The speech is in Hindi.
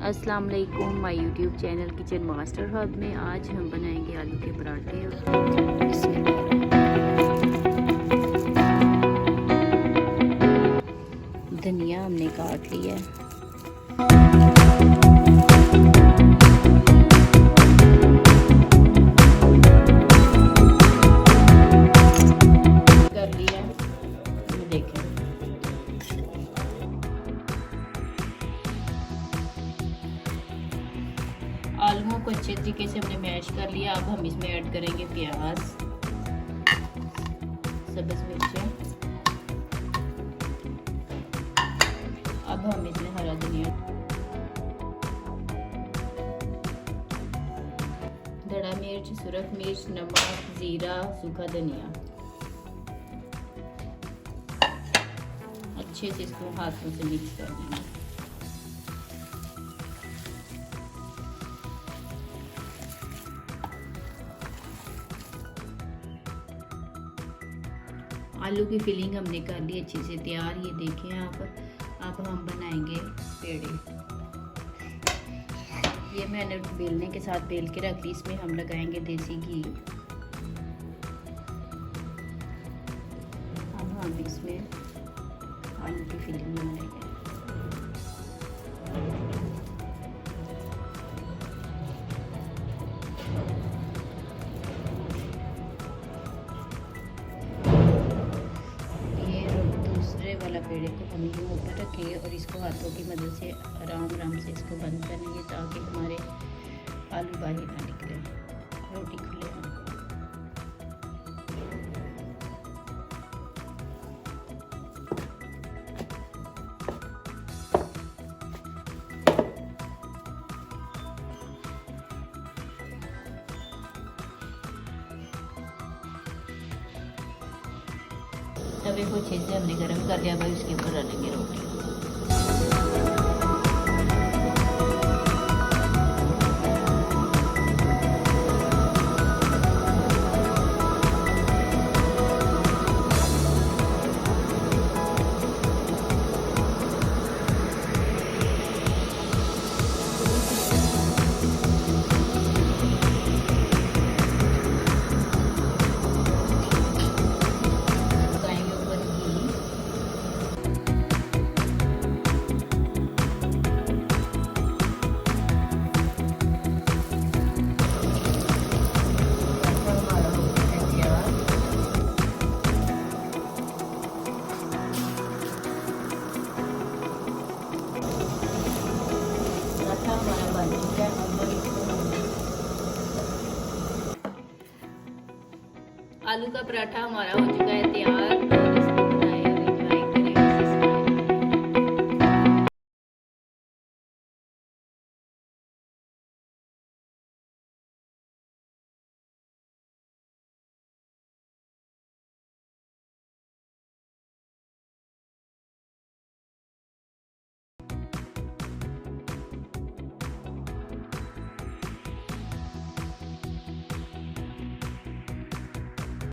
अस्सलाम वालेकुम my YouTube channel kitchen master hub में आज हम बनाएंगे आलू के पराठे। धनिया हमने काट लिया है। आलूओं को अच्छे तरीके से हमने मैश कर लिया। अब हम इसमें ऐड करेंगे प्याज, सब्ज मिर्चें, अब हम इसमें हरा धनिया, धड़ा मिर्च, सुरख मिर्च, नमक, जीरा, सूखा धनिया, अच्छे से इसको हाथों से मिक्स कर देंगे। आलू की फिलिंग हमने कर ली अच्छे से तैयार। ये देखें आप, अब हम बनाएंगे पेड़े। ये मैंने बेलने के साथ बेल के रख ली। इसमें हम लगाएंगे देसी घी। अब हम इसमें आलू की फिलिंग बनाएंगे। वाला पेड़े को हम यूँ ऊपर रखेंगे और इसको हाथों की मदद से आराम से इसको बंद करेंगे ताकि हमारे आलू बाहर ना निकले, रोटी खुले ना। तवे को अच्छे से हमने गर्म कर लिया। भाई उसके ऊपर डालेंगे रोटी। आलू का पराठा हमारा हो चुका है तैयार।